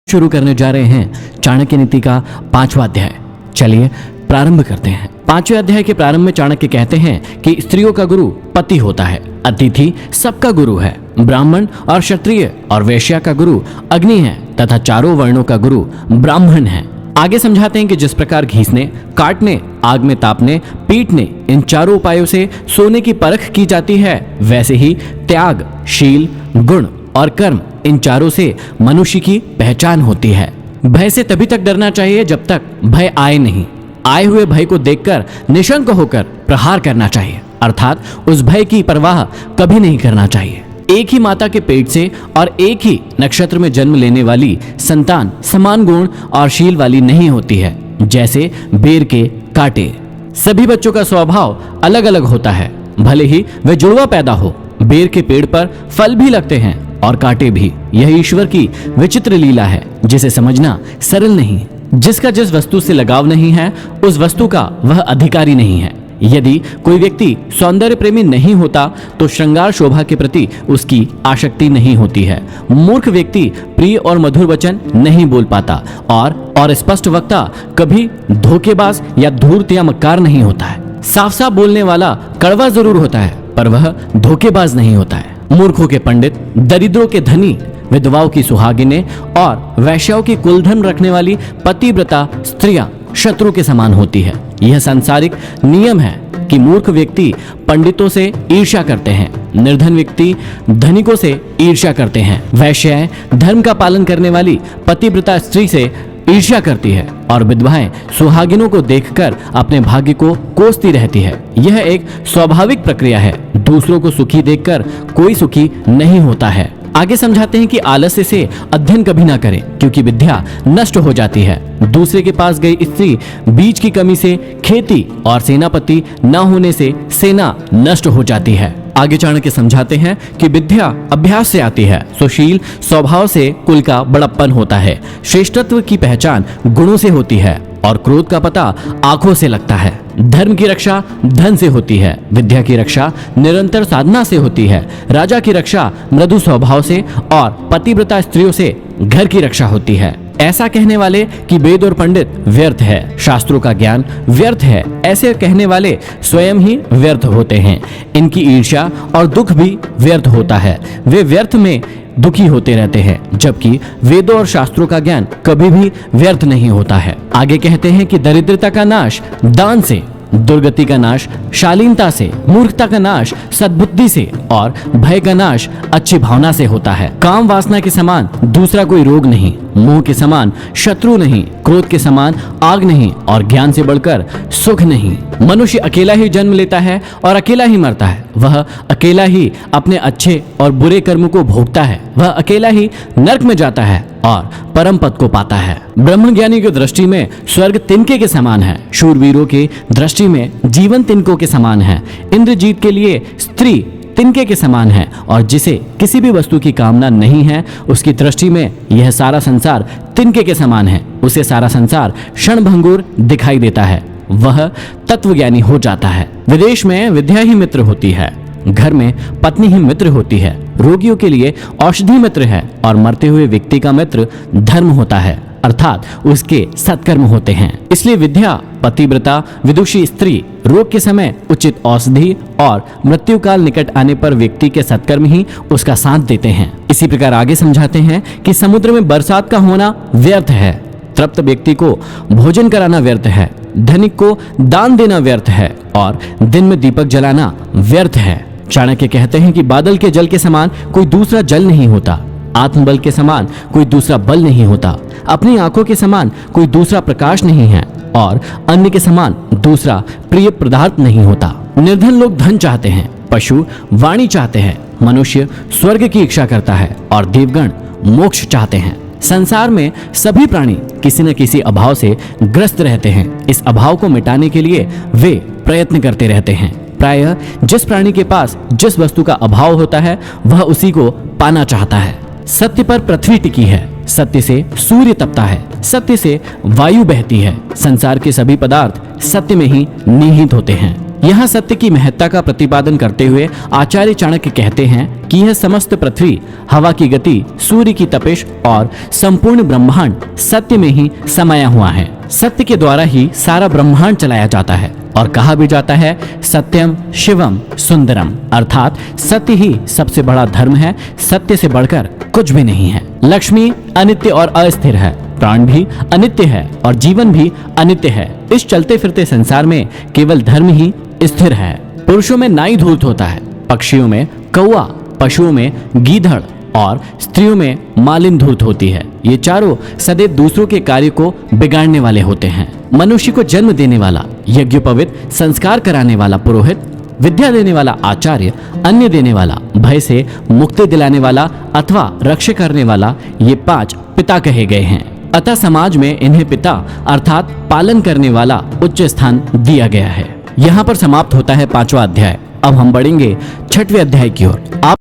शुरू करने जा रहे हैं चाणक्य नीति का 5वां अध्याय। चलिए प्रारंभ करते हैं। 5वें अध्याय के प्रारंभ में चाणक्य कहते हैं कि स्त्रियों का गुरु पति होता है, अतिथि सबका गुरु है, ब्राह्मण और क्षत्रिय और वैश्या का गुरु अग्नि है तथा चारों वर्णों का गुरु ब्राह्मण है। आगे समझाते हैं कि जिस प्रकार घीसने, काटने, आग में तापने, पीटने इन चारों उपायों से सोने की परख की जाती है, वैसे ही त्याग, शील, गुण और कर्म इन चारों से मनुष्य की पहचान होती है। भय से तभी तक डरना चाहिए जब तक भय आए नहीं। आए हुए भय को देखकर निशंक होकर प्रहार करना चाहिए, अर्थात उस भय की परवाह कभी नहीं करना चाहिए। एक ही माता के पेट से और एक ही नक्षत्र में जन्म लेने वाली संतान समान गुण और शील वाली नहीं होती है, जैसे बेर के कांटे। सभी बच्चों का स्वभाव अलग अलग होता है, भले ही वे जुड़वा पैदा हो। बेर के पेड़ पर फल भी लगते हैं और कांटे भी। यह ईश्वर की विचित्र लीला है, जिसे समझना सरल नहीं। जिसका जिस वस्तु से लगाव नहीं है, उस वस्तु का वह अधिकारी नहीं है। यदि कोई व्यक्ति सौंदर्य प्रेमी नहीं होता तो श्रृंगार शोभा के प्रति उसकी आसक्ति नहीं होती है। मूर्ख व्यक्ति प्रिय और मधुर वचन नहीं बोल पाता और स्पष्ट वक्ता कभी धोखेबाज या धूर्त या मक्कार नहीं होता है। साफ साफ बोलने वाला कड़वा जरूर होता है, पर वह धोखेबाज नहीं होता है। मूर्खों के पंडित, दरिद्रों के धनी, विधवाओं की सुहागिनें और वैश्याओं की कुलधन रखने वाली पतिव्रता स्त्रियां शत्रु के समान होती है। यह सांसारिक नियम है कि मूर्ख व्यक्ति पंडितों से ईर्ष्या करते हैं, निर्धन व्यक्ति धनिकों से ईर्ष्या करते हैं। वैश्याएं धर्म का पालन करने वाली पतिव्रता स्त्री से ईर्ष्या करती है और विधवाएं सुहागिनों को देखकर अपने भाग्य को कोसती रहती है। यह एक स्वाभाविक प्रक्रिया है। दूसरों को सुखी देखकर कोई सुखी नहीं होता है। आगे समझाते हैं कि आलस्य से अध्ययन कभी ना करें, क्योंकि विद्या नष्ट हो जाती है। दूसरे के पास गई स्त्री बीज की कमी से खेती और सेनापति न होने से सेना नष्ट हो जाती है। आगे चाणक्य समझाते हैं कि विद्या अभ्यास से आती है, सुशील स्वभाव से कुल का बड़प्पन होता है। श्रेष्ठत्व की पहचान गुणों से होती है और क्रोध का पता आंखों से लगता है। धर्म की रक्षा धन से होती है, विद्या की रक्षा निरंतर साधना से होती है। राजा की रक्षा मृदु स्वभाव से और पतिव्रता स्त्रियों से घर की रक्षा होती है। ऐसा कहने वाले कि वेद और पंडित व्यर्थ है, शास्त्रों का ज्ञान व्यर्थ है, ऐसे कहने वाले स्वयं ही व्यर्थ होते हैं। इनकी ईर्ष्या और दुख भी व्यर्थ होता है। वे व्यर्थ में दुखी होते रहते हैं, जबकि वेदों और शास्त्रों का ज्ञान कभी भी व्यर्थ नहीं होता है। आगे कहते हैं कि दरिद्रता का नाश दान से, दुर्गति का नाश शालीनता से, मूर्खता का नाश सद्बुद्धि से और भय का नाश अच्छी भावना से होता है। काम वासना के समान दूसरा कोई रोग नहीं, मोह के समान शत्रु नहीं, क्रोध के समान आग नहीं और ज्ञान से बढ़कर सुख नहीं। मनुष्य अकेला ही जन्म लेता है और अकेला ही मरता है। वह अकेला ही अपने अच्छे और बुरे कर्म को भोगता है। वह अकेला ही नरक में जाता है और परम पद को पाता है। ब्रह्मज्ञानी की दृष्टि में स्वर्ग तिनके के समान है, शूरवीरों की दृष्टि में जीवन तिनकों के समान है। इंद्रजीत के लिए स्त्री तिनके के समान है और जिसे किसी भी वस्तु की कामना नहीं है, उसकी दृष्टि में यह सारा संसार तिनके के समान है। उसे सारा संसार क्षणभंगुर दिखाई देता है, वह तत्वज्ञानी हो जाता है। विदेश में विद्या ही मित्र होती है, घर में पत्नी ही मित्र होती है। रोगियों के लिए औषधि मित्र है और मरते हुए व्यक्ति का मित्र धर्म होता है, अर्थात उसके सत्कर्म होते हैं। इसलिए विद्या, पतिव्रता, विदुषी स्त्री, रोग के समय उचित औषधि और मृत्यु काल निकट आने पर व्यक्ति के सत्कर्म ही उसका साथ देते हैं। इसी प्रकार आगे समझाते हैं कि समुद्र में बरसात का होना व्यर्थ है, तृप्त व्यक्ति को भोजन कराना व्यर्थ है, धनिक को दान देना व्यर्थ है और दिन में दीपक जलाना व्यर्थ है। चाणक्य कहते हैं कि बादल के जल के समान कोई दूसरा जल नहीं होता, आत्मबल के समान कोई दूसरा बल नहीं होता, अपनी आंखों के समान कोई दूसरा प्रकाश नहीं है और अन्न के समान दूसरा प्रिय पदार्थ नहीं होता। निर्धन लोग धन चाहते हैं, पशु वाणी चाहते हैं, मनुष्य स्वर्ग की इच्छा करता है और देवगण मोक्ष चाहते हैं। संसार में सभी प्राणी किसी न किसी अभाव से ग्रस्त रहते हैं। इस अभाव को मिटाने के लिए वे प्रयत्न करते रहते हैं। प्रायः जिस प्राणी के पास जिस वस्तु का अभाव होता है, वह उसी को पाना चाहता है। सत्य पर पृथ्वी टिकी है, सत्य से सूर्य तपता है, सत्य से वायु बहती है। संसार के सभी पदार्थ सत्य में ही निहित होते हैं। यहाँ सत्य की महत्ता का प्रतिपादन करते हुए आचार्य चाणक्य कहते हैं कि यह समस्त पृथ्वी, हवा की गति, सूर्य की तपिश और संपूर्ण ब्रह्मांड सत्य में ही समाया हुआ है। सत्य के द्वारा ही सारा ब्रह्मांड चलाया जाता है और कहा भी जाता है सत्यम शिवम सुंदरम, अर्थात सत्य ही सबसे बड़ा धर्म है, सत्य से बढ़कर कुछ भी नहीं है। लक्ष्मी अनित्य और अस्थिर है, प्राण भी अनित्य है और जीवन भी अनित्य है। इस चलते फिरते संसार में केवल धर्म ही स्थिर है। पुरुषों में नाई धूर्त होता है, पक्षियों में कौवा, पशुओं में गीधड़ और स्त्रियों में मालिन धूर्त होती है। ये चारों सदैव दूसरों के कार्य को बिगाड़ने वाले होते हैं। मनुष्य को जन्म देने वाला, यज्ञोपवीत संस्कार कराने वाला पुरोहित, विद्या देने वाला आचार्य, अन्न देने वाला, भय से मुक्ति दिलाने वाला अथवा रक्षा करने वाला, ये 5 पिता कहे गए हैं। अतः समाज में इन्हें पिता अर्थात पालन करने वाला उच्च स्थान दिया गया है। यहाँ पर समाप्त होता है 5वां अध्याय। अब हम बढ़ेंगे 6वें अध्याय की ओर। आप